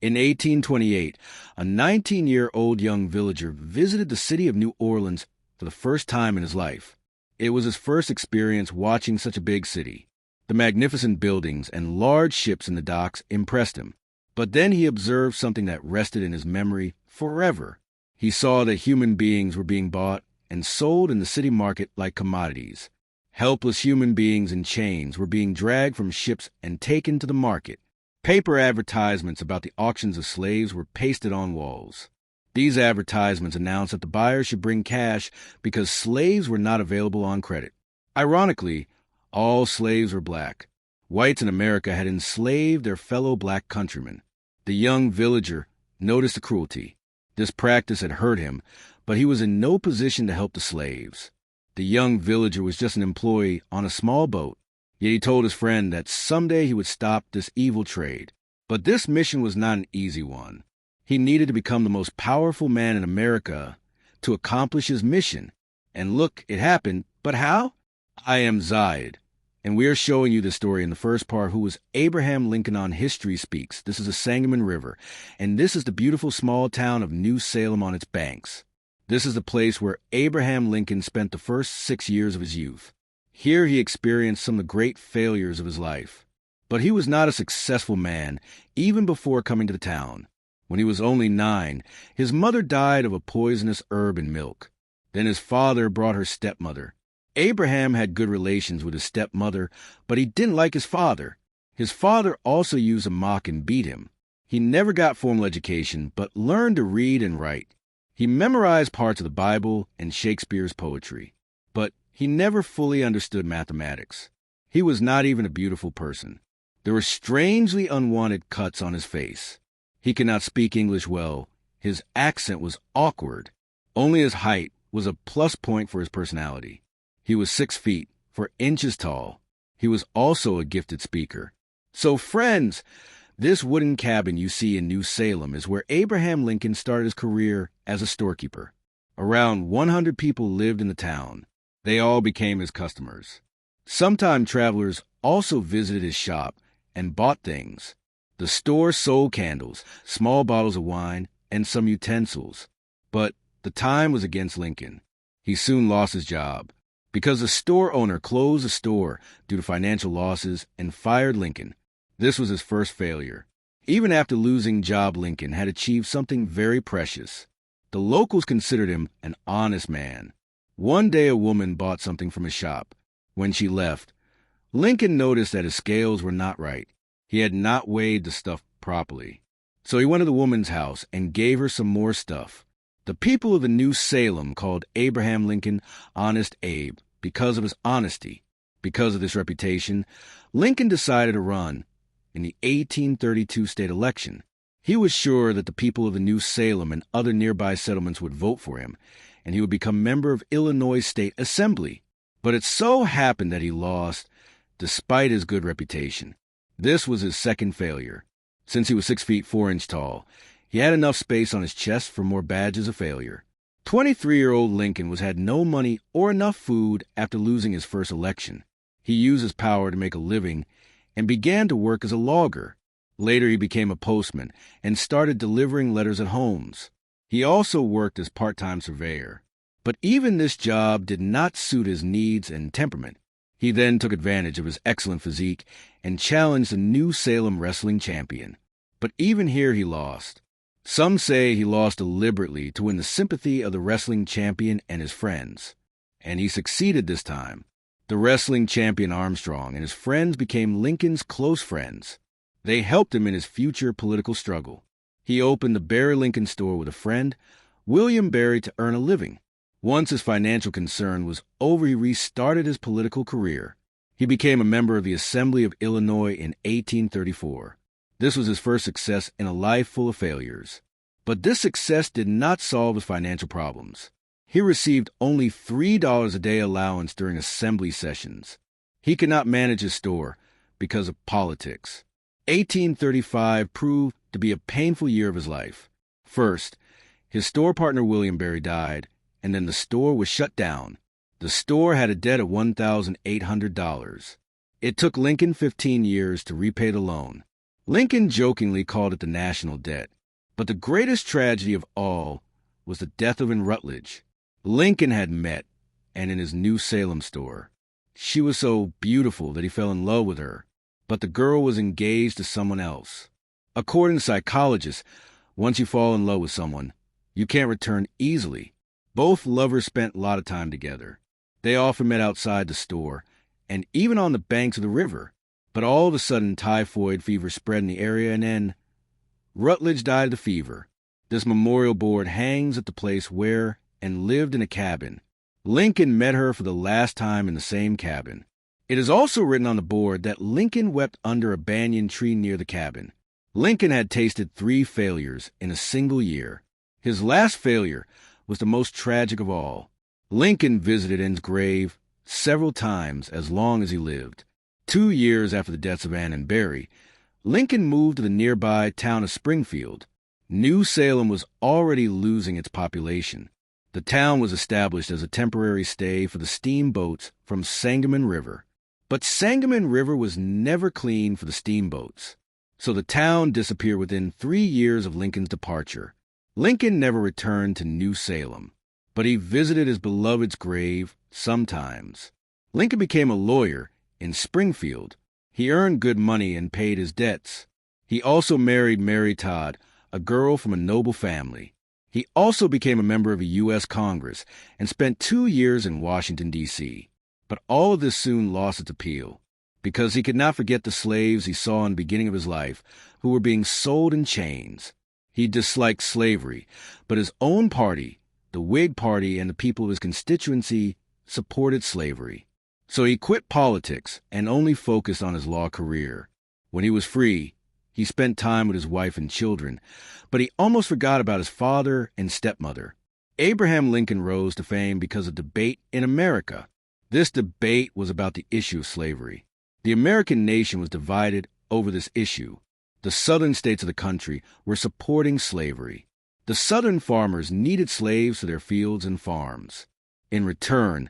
In 1828, a 19-year-old young villager visited the city of New Orleans for the first time in his life. It was his first experience watching such a big city. The magnificent buildings and large ships in the docks impressed him. But then he observed something that rested in his memory forever. He saw that human beings were being bought and sold in the city market like commodities. Helpless human beings in chains were being dragged from ships and taken to the market. Paper advertisements about the auctions of slaves were pasted on walls. These advertisements announced that the buyers should bring cash because slaves were not available on credit. Ironically, all slaves were black. Whites in America had enslaved their fellow black countrymen. The young villager noticed the cruelty. This practice had hurt him, but he was in no position to help the slaves. The young villager was just an employee on a small boat, yet he told his friend that someday he would stop this evil trade. But this mission was not an easy one. He needed to become the most powerful man in America to accomplish his mission. And look, it happened. But how? I am Zayed, and we are showing you the story in the first part, who was Abraham Lincoln on History Speaks. This is the Sangamon River, and this is the beautiful small town of New Salem on its banks. This is the place where Abraham Lincoln spent the first 6 years of his youth. Here he experienced some of the great failures of his life. But he was not a successful man, even before coming to the town. When he was only 9, his mother died of a poisonous herb in milk. Then his father brought her stepmother. Abraham had good relations with his stepmother, but he didn't like his father. His father also used a mock and beat him. He never got formal education, but learned to read and write. He memorized parts of the Bible and Shakespeare's poetry, but he never fully understood mathematics. He was not even a beautiful person. There were strangely unwanted cuts on his face. He could not speak English well. His accent was awkward. Only his height was a plus point for his personality. He was 6 feet, 4 inches tall. He was also a gifted speaker. So friends, this wooden cabin you see in New Salem is where Abraham Lincoln started his career as a storekeeper. Around 100 people lived in the town. They all became his customers. Sometime travelers also visited his shop and bought things. The store sold candles, small bottles of wine, and some utensils. But the time was against Lincoln. He soon lost his job because the store owner closed the store due to financial losses and fired Lincoln. This was his first failure. Even after losing job, Lincoln had achieved something very precious. The locals considered him an honest man. One day a woman bought something from his shop. When she left, Lincoln noticed that his scales were not right. He had not weighed the stuff properly. So he went to the woman's house and gave her some more stuff. The people of the New Salem called Abraham Lincoln Honest Abe because of his honesty. Because of this reputation, Lincoln decided to run in the 1832 state election. He was sure that the people of the New Salem and other nearby settlements would vote for him, and he would become member of Illinois State Assembly. But it so happened that he lost, despite his good reputation. This was his second failure. Since he was 6 feet 4 inches tall, he had enough space on his chest for more badges of failure. 23-year-old Lincoln had no money or enough food after losing his first election. He used his power to make a living and began to work as a logger. Later he became a postman and started delivering letters at homes. He also worked as part-time surveyor. But even this job did not suit his needs and temperament. He then took advantage of his excellent physique and challenged the New Salem wrestling champion. But even here he lost. Some say he lost deliberately to win the sympathy of the wrestling champion and his friends. And he succeeded this time. The wrestling champion Armstrong and his friends became Lincoln's close friends. They helped him in his future political struggle. He opened the Berry Lincoln store with a friend, William Berry, to earn a living. Once his financial concern was over, he restarted his political career. He became a member of the Assembly of Illinois in 1834. This was his first success in a life full of failures. But this success did not solve his financial problems. He received only $3 a day allowance during assembly sessions. He could not manage his store because of politics. 1835 proved to be a painful year of his life. First, his store partner William Berry died, and then the store was shut down. The store had a debt of $1,800. It took Lincoln 15 years to repay the loan. Lincoln jokingly called it the national debt. But the greatest tragedy of all was the death of Anne Rutledge. Lincoln had met Anne in his New Salem store. She was so beautiful that he fell in love with her, but the girl was engaged to someone else. According to psychologists, once you fall in love with someone, you can't return easily. Both lovers spent a lot of time together. They often met outside the store, and even on the banks of the river. But all of a sudden, typhoid fever spread in the area, and then Rutledge died of the fever. This memorial board hangs at the place where Anne lived in a cabin. Lincoln met her for the last time in the same cabin. It is also written on the board that Lincoln wept under a banyan tree near the cabin. Lincoln had tasted 3 failures in a single year. His last failure was the most tragic of all. Lincoln visited Anne's grave several times as long as he lived. 2 years after the deaths of Anne and Barry, Lincoln moved to the nearby town of Springfield. New Salem was already losing its population. The town was established as a temporary stay for the steamboats from Sangamon River. But Sangamon River was never clean for the steamboats, so the town disappeared within 3 years of Lincoln's departure. Lincoln never returned to New Salem, but he visited his beloved's grave sometimes. Lincoln became a lawyer in Springfield. He earned good money and paid his debts. He also married Mary Todd, a girl from a noble family. He also became a member of the U.S. Congress and spent 2 years in Washington, D.C. But all of this soon lost its appeal, because he could not forget the slaves he saw in the beginning of his life who were being sold in chains. He disliked slavery, but his own party, the Whig Party, and the people of his constituency supported slavery. So he quit politics and only focused on his law career. When he was free, he spent time with his wife and children, but he almost forgot about his father and stepmother. Abraham Lincoln rose to fame because of debate in America. This debate was about the issue of slavery. The American nation was divided over this issue. The southern states of the country were supporting slavery. The southern farmers needed slaves for their fields and farms. In return,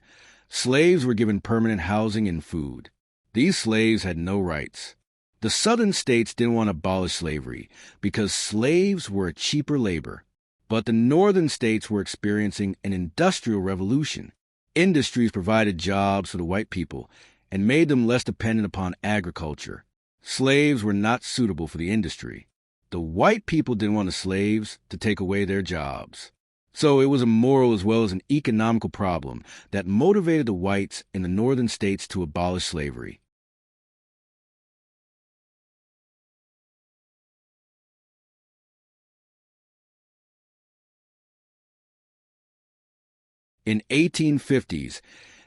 slaves were given permanent housing and food. These slaves had no rights. The southern states didn't want to abolish slavery because slaves were a cheaper labor. But the northern states were experiencing an industrial revolution. Industries provided jobs for the white people and made them less dependent upon agriculture. Slaves were not suitable for the industry. The white people didn't want the slaves to take away their jobs. So it was a moral as well as an economical problem that motivated the whites in the northern states to abolish slavery. In 1850s,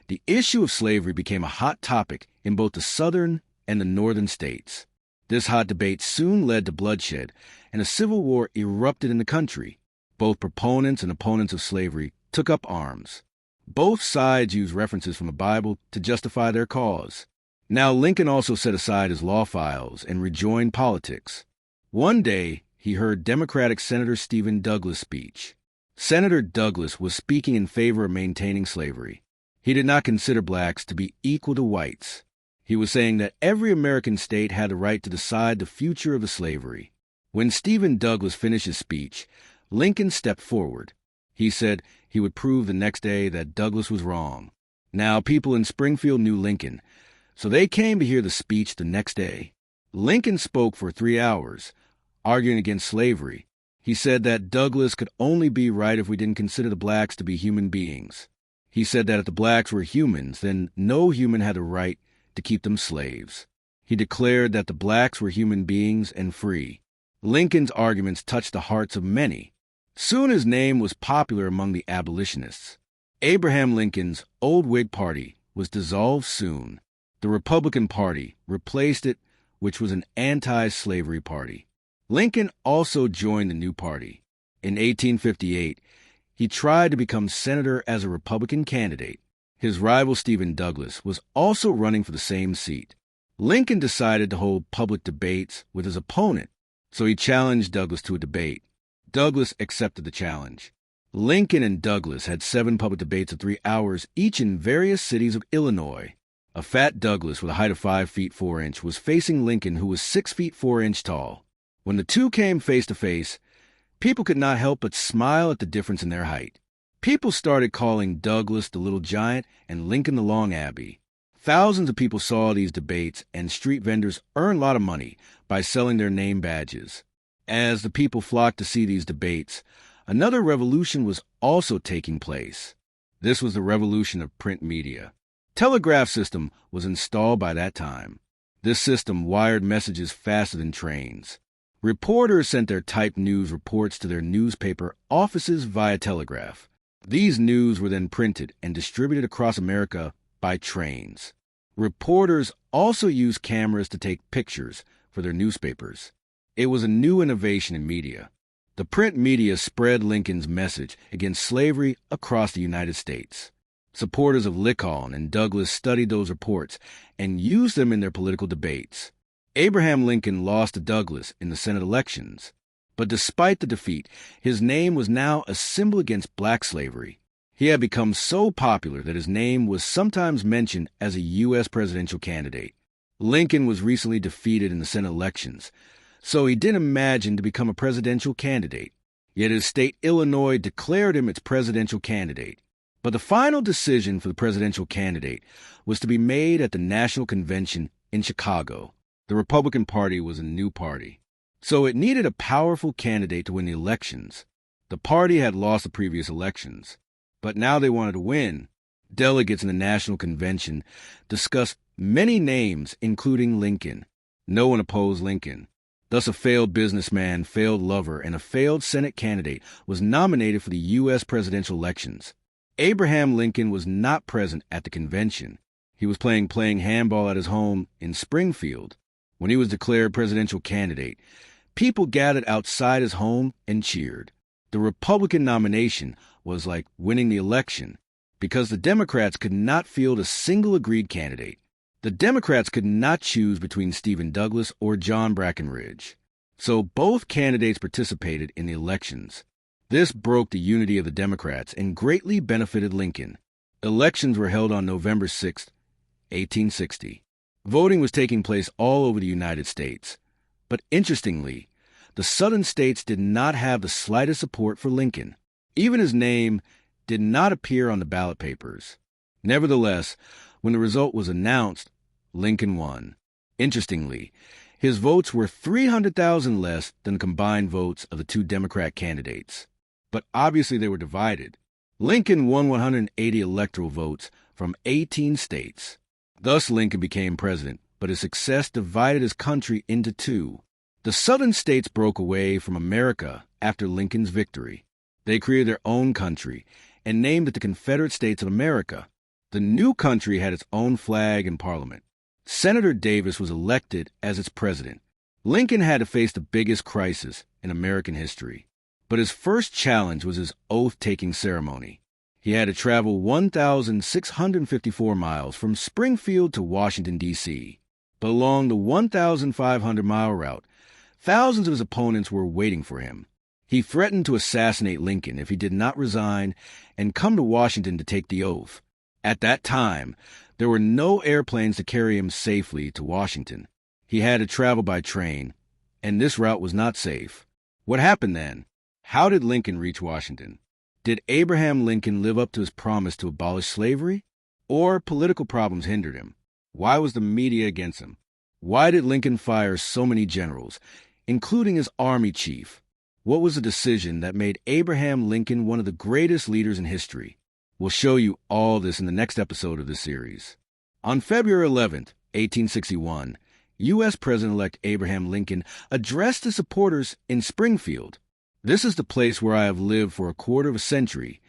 the issue of slavery became a hot topic in both the southern and the northern states. This hot debate soon led to bloodshed, and a civil war erupted in the country. Both proponents and opponents of slavery took up arms. Both sides used references from the Bible to justify their cause. Now, Lincoln also set aside his law files and rejoined politics. One day, he heard Democratic Senator Stephen Douglas' speech. Senator Douglas was speaking in favor of maintaining slavery. He did not consider blacks to be equal to whites. He was saying that every American state had the right to decide the future of the slavery. When Stephen Douglas finished his speech, Lincoln stepped forward. He said he would prove the next day that Douglas was wrong. Now, people in Springfield knew Lincoln, so they came to hear the speech the next day. Lincoln spoke for 3 hours, arguing against slavery. He said that Douglas could only be right if we didn't consider the blacks to be human beings. He said that if the blacks were humans, then no human had a right to keep them slaves. He declared that the blacks were human beings and free. Lincoln's arguments touched the hearts of many. Soon his name was popular among the abolitionists. Abraham Lincoln's old Whig Party was dissolved soon. The Republican Party replaced it, which was an anti-slavery party. Lincoln also joined the new party. In 1858, he tried to become senator as a Republican candidate. His rival Stephen Douglas was also running for the same seat. Lincoln decided to hold public debates with his opponent, so he challenged Douglas to a debate. Douglas accepted the challenge. Lincoln and Douglas had 7 public debates of 3 hours each in various cities of Illinois. A fat Douglas with a height of 5 feet 4 inches was facing Lincoln, who was 6 feet 4 inches tall. When the two came face to face, people could not help but smile at the difference in their height. People started calling Douglas the Little Giant and Lincoln the Long Abbey. Thousands of people saw these debates, and street vendors earned a lot of money by selling their name badges. As the people flocked to see these debates, another revolution was also taking place. This was the revolution of print media. Telegraph system was installed by that time. This system wired messages faster than trains. Reporters sent their typed news reports to their newspaper offices via telegraph. These news were then printed and distributed across America by trains. Reporters also used cameras to take pictures for their newspapers. It was a new innovation in media. The print media spread Lincoln's message against slavery across the United States. Supporters of Lincoln and Douglas studied those reports and used them in their political debates. Abraham Lincoln lost to Douglas in the Senate elections, but despite the defeat, his name was now a symbol against black slavery. He had become so popular that his name was sometimes mentioned as a U.S. presidential candidate. Lincoln was recently defeated in the Senate elections, so he didn't imagine to become a presidential candidate. Yet his state, Illinois, declared him its presidential candidate. But the final decision for the presidential candidate was to be made at the National Convention in Chicago. The Republican Party was a new party, so it needed a powerful candidate to win the elections. The party had lost the previous elections, but now they wanted to win. Delegates in the National Convention discussed many names, including Lincoln. No one opposed Lincoln. Thus, a failed businessman, failed lover, and a failed Senate candidate was nominated for the U.S. presidential elections. Abraham Lincoln was not present at the convention. He was playing handball at his home in Springfield. When he was declared presidential candidate, people gathered outside his home and cheered. The Republican nomination was like winning the election, because the Democrats could not field a single agreed candidate. The Democrats could not choose between Stephen Douglas or John Breckinridge, so both candidates participated in the elections. This broke the unity of the Democrats and greatly benefited Lincoln. Elections were held on November 6, 1860. Voting was taking place all over the United States, but interestingly, the Southern states did not have the slightest support for Lincoln. Even his name did not appear on the ballot papers. Nevertheless, when the result was announced, Lincoln won. Interestingly, his votes were 300,000 less than the combined votes of the two Democrat candidates. But obviously they were divided. Lincoln won 180 electoral votes from 18 states. Thus Lincoln became president, but his success divided his country into two. The Southern states broke away from America after Lincoln's victory. They created their own country and named it the Confederate States of America. The new country had its own flag and parliament. Senator Davis was elected as its president. Lincoln had to face the biggest crisis in American history. But his first challenge was his oath-taking ceremony. He had to travel 1,654 miles from Springfield to Washington, D.C. But along the 1,500-mile route, thousands of his opponents were waiting for him. He threatened to assassinate Lincoln if he did not resign and come to Washington to take the oath. At that time, there were no airplanes to carry him safely to Washington. He had to travel by train, and this route was not safe. What happened then? How did Lincoln reach Washington? Did Abraham Lincoln live up to his promise to abolish slavery? Or political problems hindered him? Why was the media against him? Why did Lincoln fire so many generals, including his army chief? What was the decision that made Abraham Lincoln one of the greatest leaders in history? We'll show you all this in the next episode of this series. On February 11th, 1861, U.S. President-elect Abraham Lincoln addressed his supporters in Springfield. "This is the place where I have lived for a quarter of a century.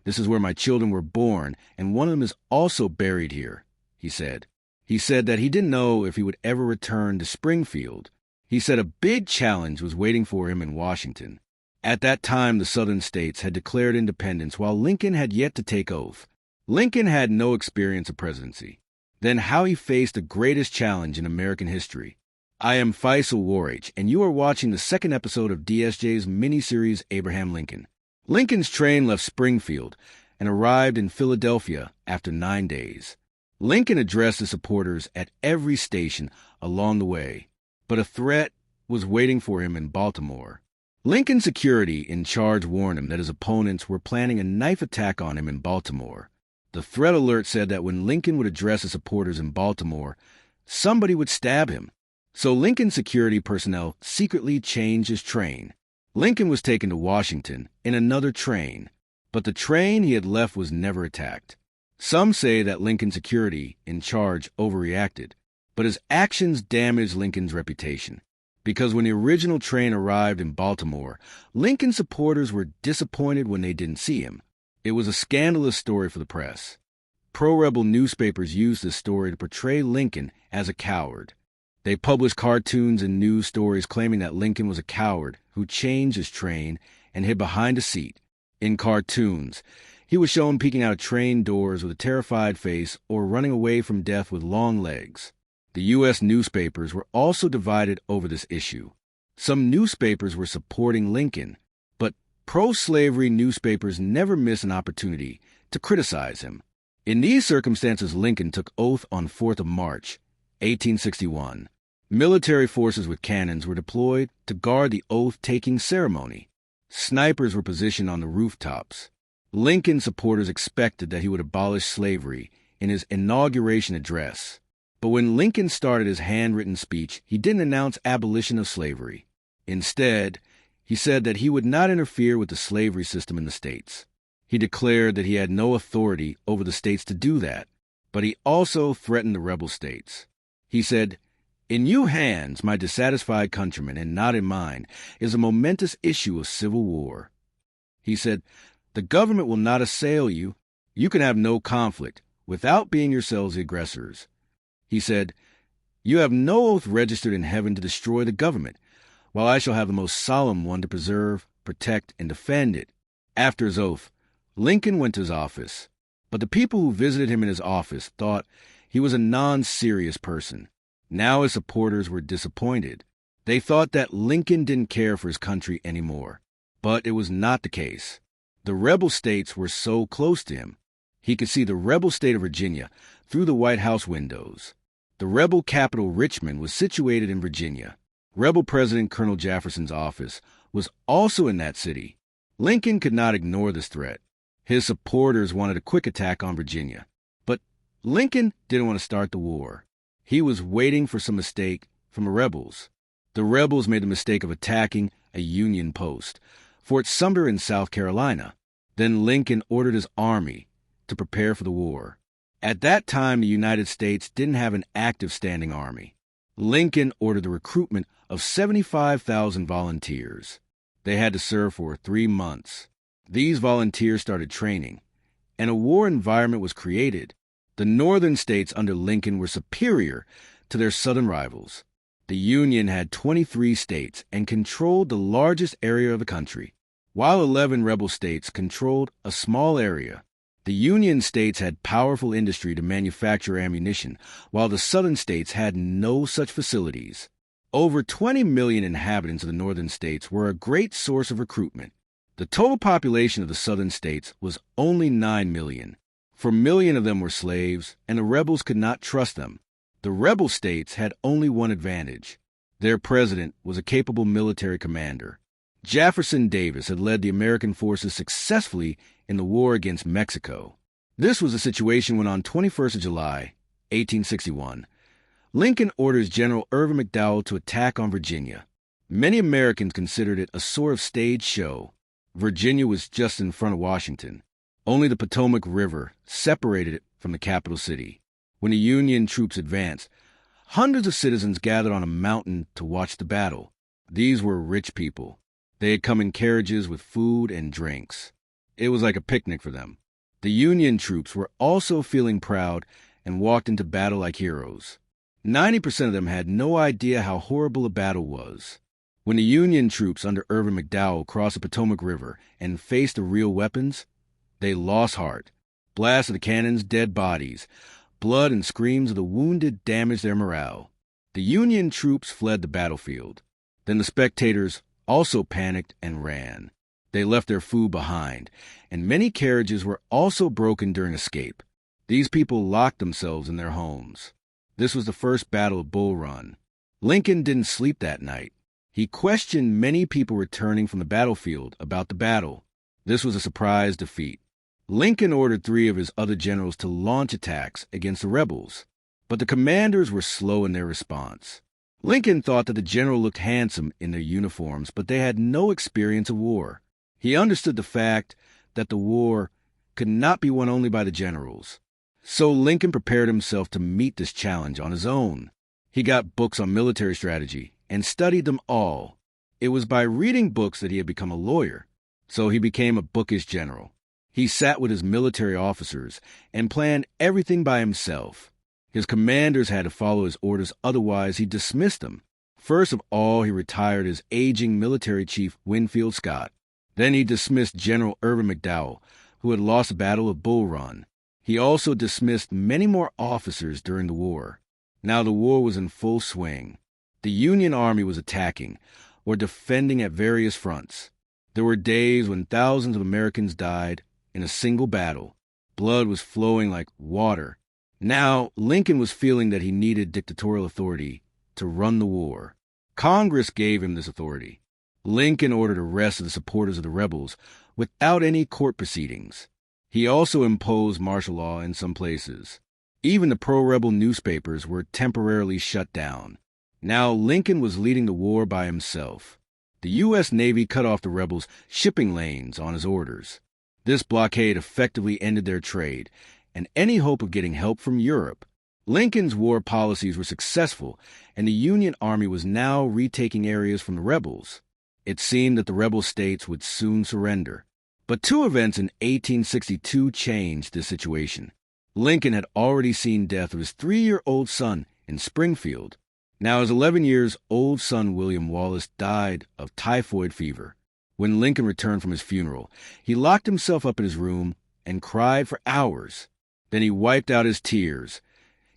This is where my children were born, and one of them is also buried here," he said. He said that he didn't know if he would ever return to Springfield. He said a big challenge was waiting for him in Washington. At that time, the Southern states had declared independence while Lincoln had yet to take oath. Lincoln had no experience of presidency. Then how he faced the greatest challenge in American history. I am Faisal Warich, and you are watching the second episode of DSJ's miniseries Abraham Lincoln. Lincoln's train left Springfield and arrived in Philadelphia after 9 days. Lincoln addressed his supporters at every station along the way, but a threat was waiting for him in Baltimore. Lincoln's security in charge warned him that his opponents were planning a knife attack on him in Baltimore. The threat alert said that when Lincoln would address his supporters in Baltimore, somebody would stab him. So Lincoln's security personnel secretly changed his train. Lincoln was taken to Washington in another train, but the train he had left was never attacked. Some say that Lincoln's security in charge overreacted, but his actions damaged Lincoln's reputation. Because when the original train arrived in Baltimore, Lincoln's supporters were disappointed when they didn't see him. It was a scandalous story for the press. Pro-rebel newspapers used this story to portray Lincoln as a coward. They published cartoons and news stories claiming that Lincoln was a coward who changed his train and hid behind a seat. In cartoons, he was shown peeking out of train doors with a terrified face or running away from death with long legs. The U.S. newspapers were also divided over this issue. Some newspapers were supporting Lincoln, but pro-slavery newspapers never miss an opportunity to criticize him. In these circumstances, Lincoln took oath on 4th of March, 1861. Military forces with cannons were deployed to guard the oath-taking ceremony. Snipers were positioned on the rooftops. Lincoln supporters expected that he would abolish slavery in his inauguration address. But when Lincoln started his handwritten speech, he didn't announce abolition of slavery. Instead, he said that he would not interfere with the slavery system in the states. He declared that he had no authority over the states to do that, but he also threatened the rebel states. He said, "In your hands, my dissatisfied countrymen, and not in mine, is a momentous issue of civil war." He said, "The government will not assail you. You can have no conflict without being yourselves the aggressors." He said, "You have no oath registered in heaven to destroy the government, while I shall have the most solemn one to preserve, protect, and defend it." After his oath, Lincoln went to his office, but the people who visited him in his office thought he was a non-serious person. Now his supporters were disappointed. They thought that Lincoln didn't care for his country anymore, but it was not the case. The rebel states were so close to him. He could see the rebel state of Virginia through the White House windows. The rebel capital, Richmond, was situated in Virginia. Rebel President Colonel Jefferson's office was also in that city. Lincoln could not ignore this threat. His supporters wanted a quick attack on Virginia, but Lincoln didn't want to start the war. He was waiting for some mistake from the rebels. The rebels made the mistake of attacking a Union post, Fort Sumter in South Carolina. Then Lincoln ordered his army to prepare for the war. At that time, the United States didn't have an active standing army. Lincoln ordered the recruitment of 75,000 volunteers. They had to serve for 3 months. These volunteers started training, and a war environment was created. The northern states under Lincoln were superior to their southern rivals. The Union had 23 states and controlled the largest area of the country, while 11 rebel states controlled a small area. The Union states had powerful industry to manufacture ammunition, while the southern states had no such facilities. Over 20 million inhabitants of the northern states were a great source of recruitment. The total population of the southern states was only 9 million. 4 million of them were slaves, and the rebels could not trust them. The rebel states had only one advantage. Their president was a capable military commander. Jefferson Davis had led the American forces successfully in the war against Mexico. This was the situation when on 21st of July, 1861, Lincoln orders General Irvin McDowell to attack on Virginia. Many Americans considered it a sort of stage show. Virginia was just in front of Washington. Only the Potomac River separated it from the capital city. When the Union troops advanced, hundreds of citizens gathered on a mountain to watch the battle. These were rich people. They had come in carriages with food and drinks. It was like a picnic for them. The Union troops were also feeling proud and walked into battle like heroes. 90% of them had no idea how horrible a battle was. When the Union troops under Irvin McDowell crossed the Potomac River and faced the real weapons, they lost heart. Blasts of the cannons, dead bodies, blood and screams of the wounded damaged their morale. The Union troops fled the battlefield. Then the spectators also panicked and ran. They left their food behind, and many carriages were also broken during escape. These people locked themselves in their homes. This was the first Battle of Bull Run. Lincoln didn't sleep that night. He questioned many people returning from the battlefield about the battle. This was a surprise defeat. Lincoln ordered 3 of his other generals to launch attacks against the rebels, but the commanders were slow in their response. Lincoln thought that the general looked handsome in their uniforms, but they had no experience of war. He understood the fact that the war could not be won only by the generals. So Lincoln prepared himself to meet this challenge on his own. He got books on military strategy and studied them all. It was by reading books that he had become a lawyer, so he became a bookish general. He sat with his military officers and planned everything by himself. His commanders had to follow his orders, otherwise he dismissed them. First of all, he retired his aging military chief Winfield Scott. Then he dismissed General Irvin McDowell, who had lost the Battle of Bull Run. He also dismissed many more officers during the war. Now the war was in full swing. The Union Army was attacking or defending at various fronts. There were days when thousands of Americans died in a single battle. Blood was flowing like water. Now Lincoln was feeling that he needed dictatorial authority to run the war. Congress gave him this authority. Lincoln ordered arrests of the supporters of the rebels without any court proceedings. He also imposed martial law in some places. Even the pro-rebel newspapers were temporarily shut down. Now Lincoln was leading the war by himself. The U.S. Navy cut off the rebels' shipping lanes on his orders. This blockade effectively ended their trade and any hope of getting help from Europe. Lincoln's war policies were successful, and the Union Army was now retaking areas from the rebels. It seemed that the rebel states would soon surrender. But 2 events in 1862 changed this situation. Lincoln had already seen death of his 3-year-old son in Springfield. Now his 11-year-old son William Wallace died of typhoid fever. When Lincoln returned from his funeral, he locked himself up in his room and cried for hours. Then he wiped out his tears,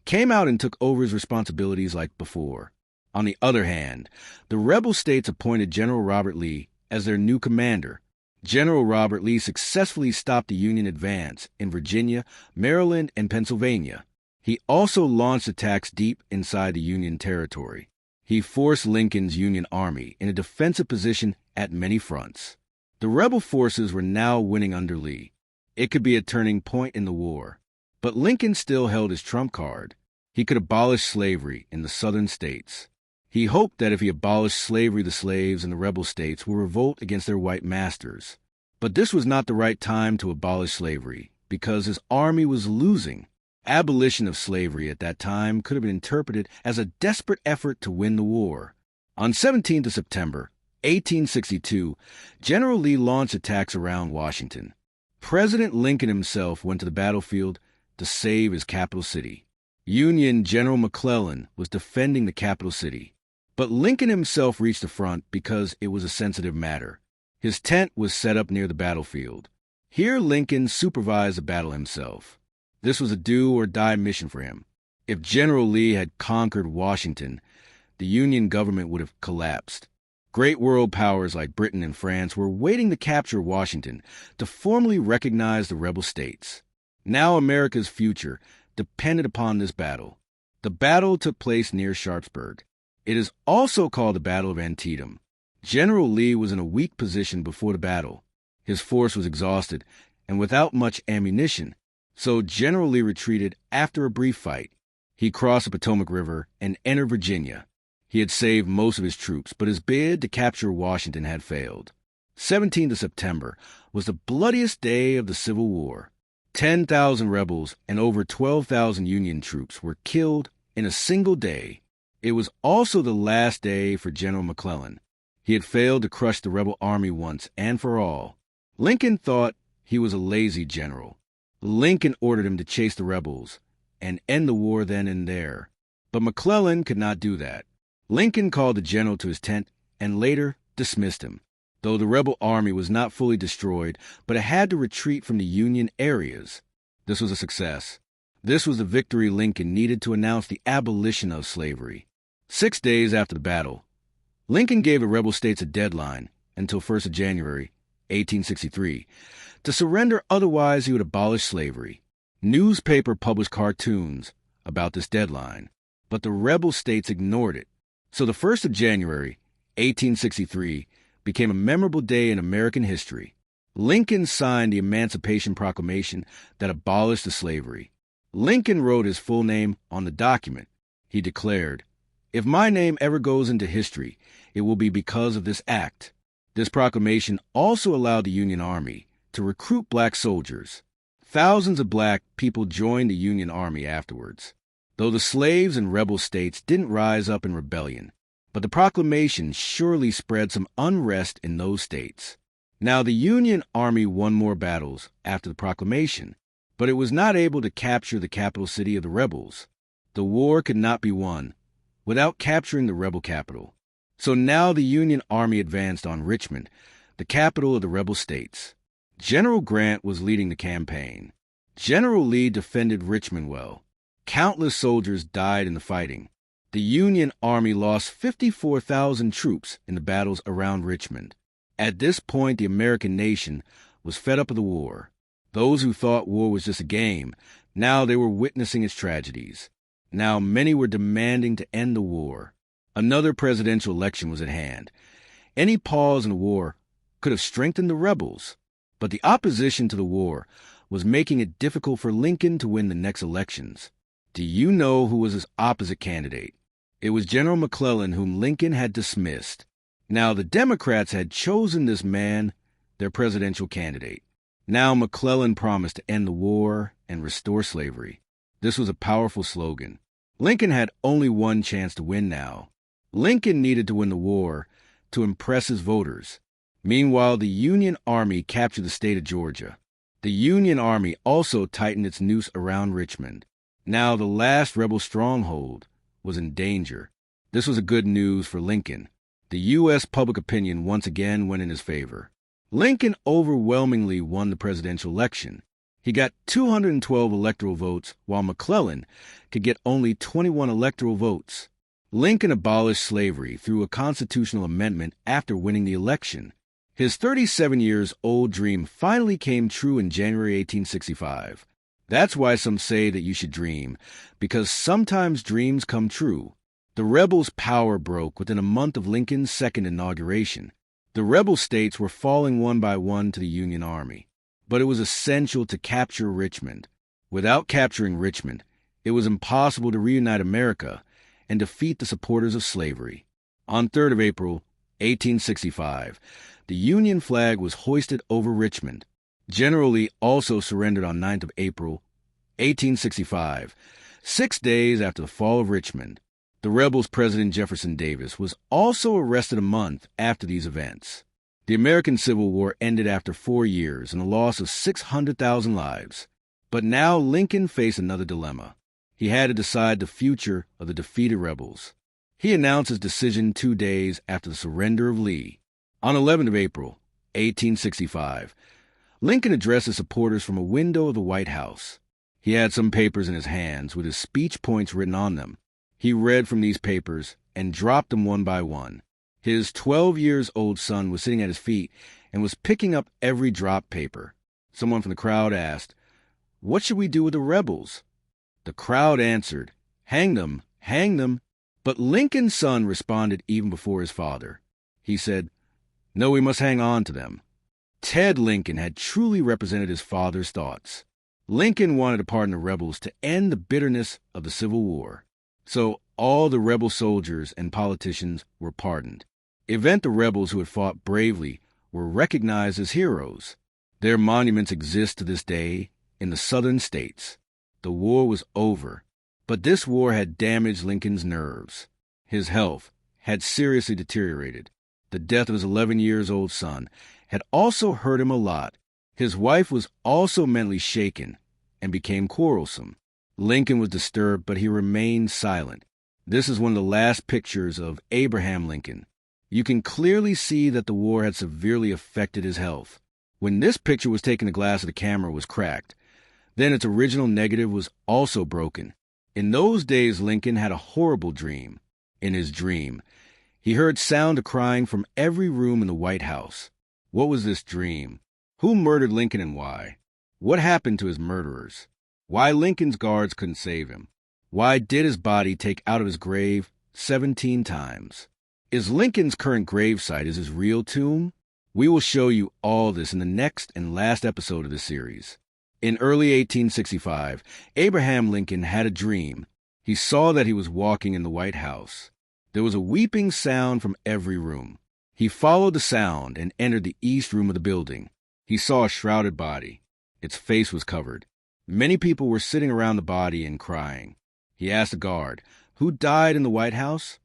came out and took over his responsibilities like before. On the other hand, the rebel states appointed General Robert Lee as their new commander. General Robert Lee successfully stopped the Union advance in Virginia, Maryland, and Pennsylvania. He also launched attacks deep inside the Union territory. He forced Lincoln's Union Army in a defensive position at many fronts. The rebel forces were now winning under Lee. It could be a turning point in the war. But Lincoln still held his trump card. He could abolish slavery in the southern states. He hoped that if he abolished slavery, the slaves in the rebel states would revolt against their white masters. But this was not the right time to abolish slavery, because his army was losing. Abolition of slavery at that time could have been interpreted as a desperate effort to win the war. On 17th of September, 1862, General Lee launched attacks around Washington. President Lincoln himself went to the battlefield to save his capital city. Union General McClellan was defending the capital city. But Lincoln himself reached the front because it was a sensitive matter. His tent was set up near the battlefield. Here Lincoln supervised the battle himself. This was a do-or-die mission for him. If General Lee had conquered Washington, the Union government would have collapsed. Great world powers like Britain and France were waiting to capture Washington to formally recognize the rebel states. Now America's future depended upon this battle. The battle took place near Sharpsburg. It is also called the Battle of Antietam. General Lee was in a weak position before the battle. His force was exhausted and without much ammunition, so General Lee retreated after a brief fight. He crossed the Potomac River and entered Virginia. He had saved most of his troops, but his bid to capture Washington had failed. 17th of September was the bloodiest day of the Civil War. 10,000 rebels and over 12,000 Union troops were killed in a single day. It was also the last day for General McClellan. He had failed to crush the rebel army once and for all. Lincoln thought he was a lazy general. Lincoln ordered him to chase the rebels and end the war then and there. But McClellan could not do that. Lincoln called the general to his tent and later dismissed him. Though the rebel army was not fully destroyed, but it had to retreat from the Union areas. This was a success. This was the victory Lincoln needed to announce the abolition of slavery. 6 days after the battle, Lincoln gave the rebel states a deadline until 1st of January, 1863, to surrender, otherwise he would abolish slavery. Newspaper published cartoons about this deadline, but the rebel states ignored it. So the 1st of January, 1863, became a memorable day in American history. Lincoln signed the Emancipation Proclamation that abolished the slavery. Lincoln wrote his full name on the document. He declared, "If my name ever goes into history, it will be because of this act." This proclamation also allowed the Union Army to recruit black soldiers. Thousands of black people joined the Union Army afterwards, though the slaves and rebel states didn't rise up in rebellion. But the proclamation surely spread some unrest in those states. Now, the Union Army won more battles after the proclamation, but it was not able to capture the capital city of the rebels. The war could not be won without capturing the rebel capital. So now the Union Army advanced on Richmond, the capital of the rebel states. General Grant was leading the campaign. General Lee defended Richmond well. Countless soldiers died in the fighting. The Union Army lost 54,000 troops in the battles around Richmond. At this point, the American nation was fed up with the war. Those who thought war was just a game, now they were witnessing its tragedies. Now many were demanding to end the war. Another presidential election was at hand. Any pause in the war could have strengthened the rebels, but the opposition to the war was making it difficult for Lincoln to win the next elections. Do you know who was his opposite candidate? It was General McClellan, whom Lincoln had dismissed. Now, the Democrats had chosen this man their presidential candidate. Now, McClellan promised to end the war and restore slavery. This was a powerful slogan. Lincoln had only one chance to win now. Lincoln needed to win the war to impress his voters. Meanwhile, the Union Army captured the state of Georgia. The Union Army also tightened its noose around Richmond. Now, the last rebel stronghold was in danger. This was a good news for Lincoln. The U.S. public opinion once again went in his favor. Lincoln overwhelmingly won the presidential election. He got 212 electoral votes, while McClellan could get only 21 electoral votes. Lincoln abolished slavery through a constitutional amendment after winning the election. His 37-year-old dream finally came true in January 1865. That's why some say that you should dream, because sometimes dreams come true. The rebels' power broke within a month of Lincoln's second inauguration. The rebel states were falling one by one to the Union Army, but it was essential to capture Richmond. Without capturing Richmond, it was impossible to reunite America and defeat the supporters of slavery. On 3rd of April, 1865, the Union flag was hoisted over Richmond. General Lee also surrendered on 9th of April, 1865, 6 days after the fall of Richmond. The rebels' President Jefferson Davis was also arrested a month after these events. The American Civil War ended after 4 years and a loss of 600,000 lives. But now Lincoln faced another dilemma. He had to decide the future of the defeated rebels. He announced his decision 2 days after the surrender of Lee. On 11th of April, 1865, Lincoln addressed his supporters from a window of the White House. He had some papers in his hands with his speech points written on them. He read from these papers and dropped them one by one. His 12-year-old son was sitting at his feet and was picking up every dropped paper. Someone from the crowd asked, "What should we do with the rebels?" The crowd answered, "Hang them, hang them." But Lincoln's son responded even before his father. He said, "No, we must hang on to them." Ted Lincoln had truly represented his father's thoughts. Lincoln wanted to pardon the rebels to end the bitterness of the Civil War. So all the rebel soldiers and politicians were pardoned. The rebels who had fought bravely were recognized as heroes. Their monuments exist to this day in the southern states. The war was over, but this war had damaged Lincoln's nerves. His health had seriously deteriorated. The death of his 11-year-old son had also hurt him a lot. His wife was also mentally shaken and became quarrelsome. Lincoln was disturbed, but he remained silent. This is one of the last pictures of Abraham Lincoln. You can clearly see that the war had severely affected his health. When this picture was taken, the glass of the camera was cracked. Then its original negative was also broken. In those days, Lincoln had a horrible dream. In his dream, he heard sound of crying from every room in the White House. What was this dream? Who murdered Lincoln and why? What happened to his murderers? Why Lincoln's guards couldn't save him. Why did his body take out of his grave 17 times? Is Lincoln's current gravesite his real tomb? We will show you all this in the next and last episode of this series. In early 1865, Abraham Lincoln had a dream. He saw that he was walking in the White House. There was a weeping sound from every room. He followed the sound and entered the east room of the building. He saw a shrouded body. Its face was covered. Many people were sitting around the body and crying. He asked a guard, "Who died in the White House?"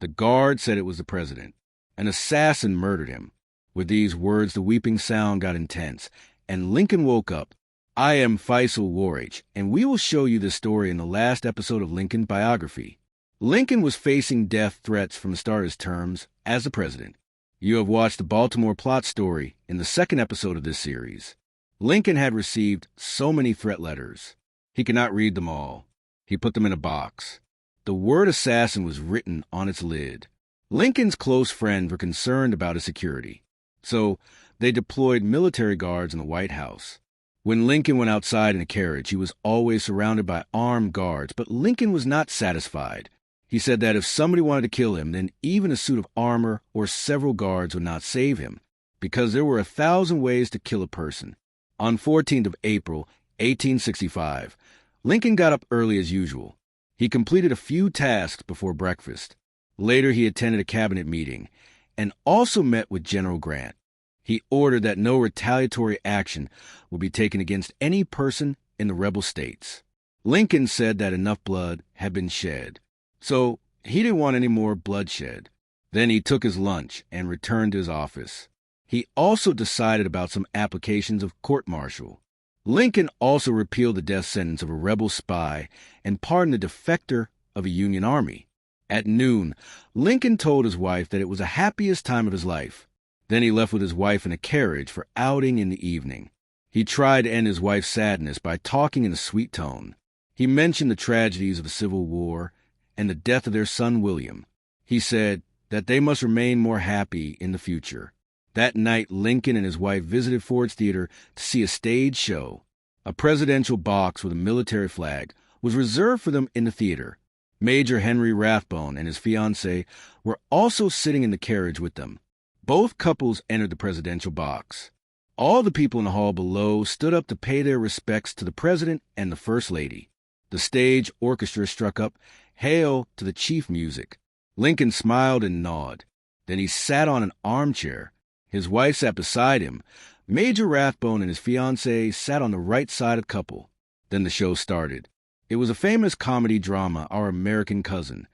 The guard said it was the president. An assassin murdered him. With these words, the weeping sound got intense, and Lincoln woke up. I am Faisal Warich, and we will show you this story in the last episode of Lincoln Biography. Lincoln was facing death threats from the start of his terms as the president. You have watched the Baltimore plot story in the second episode of this series. Lincoln had received so many threat letters. He could not read them all. He put them in a box. The word assassin was written on its lid. Lincoln's close friends were concerned about his security, so they deployed military guards in the White House. When Lincoln went outside in a carriage, he was always surrounded by armed guards, but Lincoln was not satisfied. He said that if somebody wanted to kill him, then even a suit of armor or several guards would not save him, because there were 1,000 ways to kill a person. On 14th of April, 1865, Lincoln got up early as usual. He completed a few tasks before breakfast. Later, he attended a cabinet meeting and also met with General Grant. He ordered that no retaliatory action would be taken against any person in the rebel states. Lincoln said that enough blood had been shed, so he didn't want any more bloodshed. Then he took his lunch and returned to his office. He also decided about some applications of court-martial. Lincoln also repealed the death sentence of a rebel spy and pardoned the defector of a Union army. At noon, Lincoln told his wife that it was the happiest time of his life. Then he left with his wife in a carriage for outing in the evening. He tried to end his wife's sadness by talking in a sweet tone. He mentioned the tragedies of the Civil War and the death of their son William. He said that they must remain more happy in the future. That night, Lincoln and his wife visited Ford's Theater to see a stage show. A presidential box with a military flag was reserved for them in the theater. Major Henry Rathbone and his fiancée were also sitting in the carriage with them. Both couples entered the presidential box. All the people in the hall below stood up to pay their respects to the president and the first lady. The stage orchestra struck up "Hail" to the chief music. Lincoln smiled and nodded. Then he sat on an armchair. His wife sat beside him. Major Rathbone and his fiancée sat on the right side of the couple. Then the show started. It was a famous comedy drama, Our American Cousin.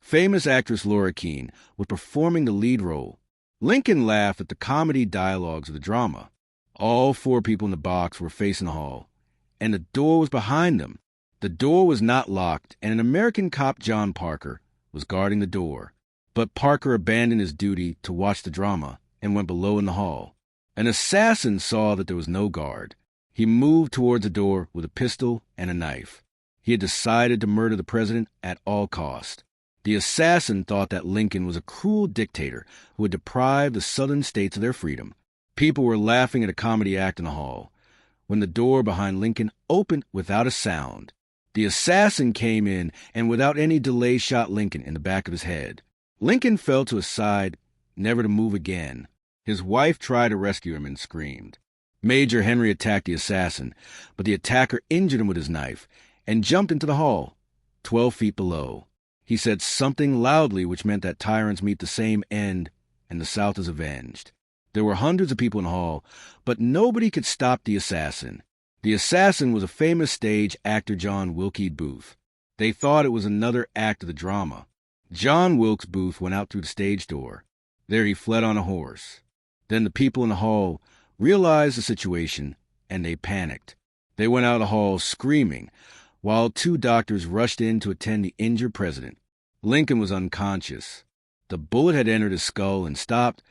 Famous actress Laura Keene was performing the lead role. Lincoln laughed at the comedy dialogues of the drama. All four people in the box were facing the hall, and the door was behind them. The door was not locked, and an American cop, John Parker, was guarding the door. But Parker abandoned his duty to watch the drama and went below in the hall. An assassin saw that there was no guard. He moved towards the door with a pistol and a knife. He had decided to murder the president at all cost. The assassin thought that Lincoln was a cruel dictator who had deprived the southern states of their freedom. People were laughing at a comedy act in the hall when the door behind Lincoln opened without a sound. The assassin came in and without any delay shot Lincoln in the back of his head. Lincoln fell to his side, never to move again. His wife tried to rescue him and screamed. Major Henry attacked the assassin, but the attacker injured him with his knife and jumped into the hall, 12 feet below. He said something loudly which meant that tyrants meet the same end and the South is avenged. There were hundreds of people in the hall, but nobody could stop the assassin. The assassin was a famous stage actor, John Wilkes Booth. They thought it was another act of the drama. John Wilkes Booth went out through the stage door. There he fled on a horse. Then the people in the hall realized the situation, and they panicked. They went out of the hall screaming, while 2 doctors rushed in to attend the injured president. Lincoln was unconscious. The bullet had entered his skull and stopped,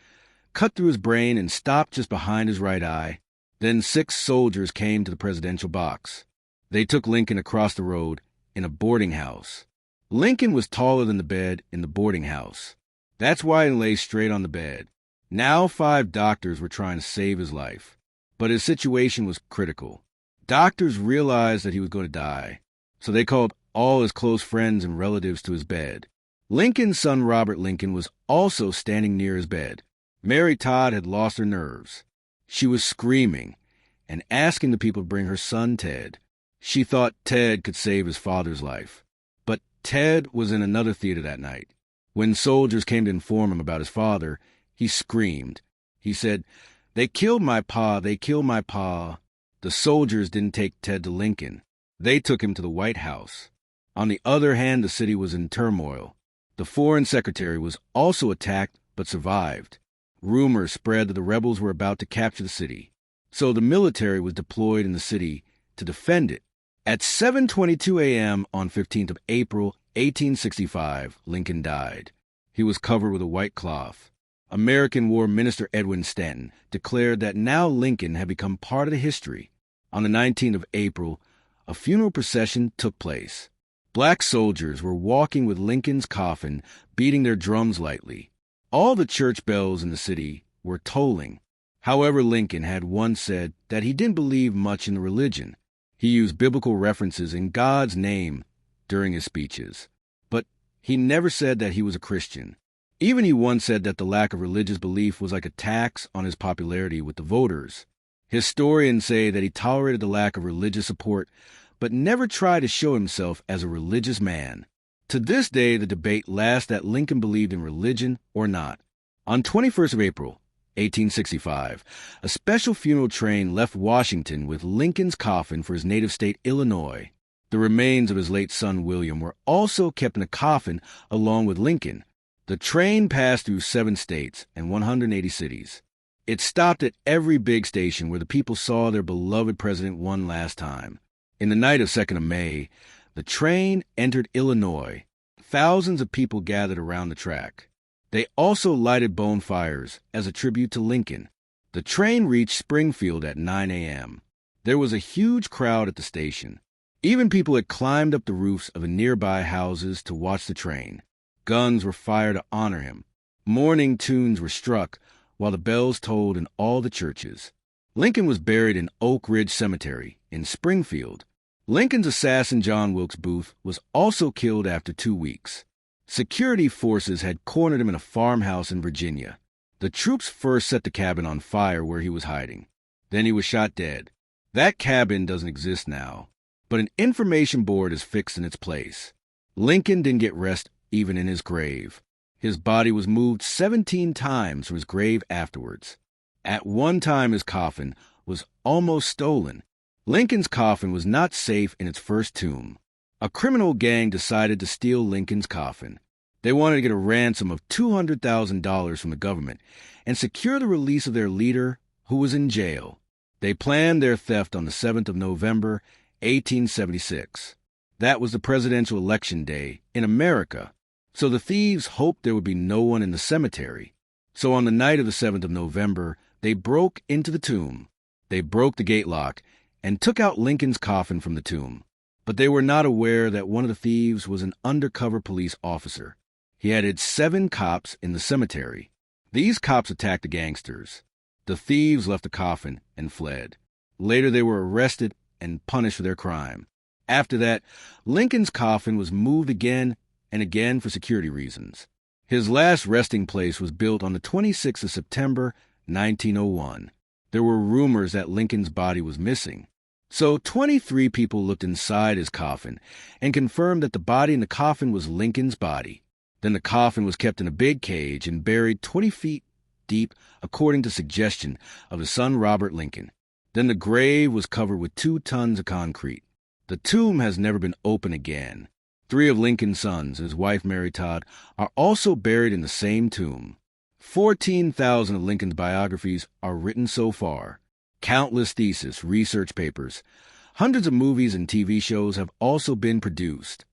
cut through his brain and stopped just behind his right eye. Then 6 soldiers came to the presidential box. They took Lincoln across the road in a boarding house. Lincoln was taller than the bed in the boarding house. That's why he lay straight on the bed. Now 5 doctors were trying to save his life, but his situation was critical. Doctors realized that he was going to die, so they called all his close friends and relatives to his bed. Lincoln's son Robert Lincoln was also standing near his bed. Mary Todd had lost her nerves. She was screaming and asking the people to bring her son Ted. She thought Ted could save his father's life. But Ted was in another theater that night. When soldiers came to inform him about his father, he screamed. He said, "They killed my pa, they killed my pa." The soldiers didn't take Ted to Lincoln. They took him to the White House. On the other hand, the city was in turmoil. The foreign secretary was also attacked but survived. Rumors spread that the rebels were about to capture the city, so the military was deployed in the city to defend it. At 7:22 a.m. on 15th of April, 1865, Lincoln died. He was covered with a white cloth. American War Minister Edwin Stanton declared that now Lincoln had become part of the history. On the 19th of April, a funeral procession took place. Black soldiers were walking with Lincoln's coffin, beating their drums lightly. All the church bells in the city were tolling. However, Lincoln had once said that he didn't believe much in religion. He used biblical references in God's name during his speeches. But he never said that he was a Christian. Even he once said that the lack of religious belief was like a tax on his popularity with the voters. Historians say that he tolerated the lack of religious support, but never tried to show himself as a religious man. To this day, the debate lasts that Lincoln believed in religion or not. On 21st of April, 1865, a special funeral train left Washington with Lincoln's coffin for his native state, Illinois. The remains of his late son, William, were also kept in a coffin along with Lincoln. The train passed through 7 states and 180 cities. It stopped at every big station where the people saw their beloved president one last time. In the night of 2nd of May, the train entered Illinois. Thousands of people gathered around the track. They also lighted bonfires as a tribute to Lincoln. The train reached Springfield at 9 a.m. There was a huge crowd at the station. Even people had climbed up the roofs of the nearby houses to watch the train. Guns were fired to honor him. Mourning tunes were struck while the bells tolled in all the churches. Lincoln was buried in Oak Ridge Cemetery in Springfield. Lincoln's assassin, John Wilkes Booth, was also killed after 2 weeks. Security forces had cornered him in a farmhouse in Virginia. The troops first set the cabin on fire where he was hiding. Then he was shot dead. That cabin doesn't exist now, but an information board is fixed in its place. Lincoln didn't get rest even in his grave. His body was moved 17 times from his grave afterwards. At one time, his coffin was almost stolen. Lincoln's coffin was not safe in its first tomb. A criminal gang decided to steal Lincoln's coffin. They wanted to get a ransom of $200,000 from the government and secure the release of their leader, who was in jail. They planned their theft on the 7th of November, 1876. That was the presidential election day in America, so the thieves hoped there would be no one in the cemetery. So on the night of the 7th of November, they broke into the tomb. They broke the gate lock and took out Lincoln's coffin from the tomb. But they were not aware that one of the thieves was an undercover police officer. He had hid 7 cops in the cemetery. These cops attacked the gangsters. The thieves left the coffin and fled. Later they were arrested and punished for their crime. After that, Lincoln's coffin was moved again and again for security reasons. His last resting place was built on the 26th of September, 1901. There were rumors that Lincoln's body was missing. So 23 people looked inside his coffin and confirmed that the body in the coffin was Lincoln's body. Then the coffin was kept in a big cage and buried 20 feet deep, according to suggestion of his son Robert Lincoln. Then the grave was covered with 2 tons of concrete. The tomb has never been opened again. 3 of Lincoln's sons and his wife Mary Todd are also buried in the same tomb. 14,000 of Lincoln's biographies are written so far. Countless theses, research papers, hundreds of movies and TV shows have also been produced.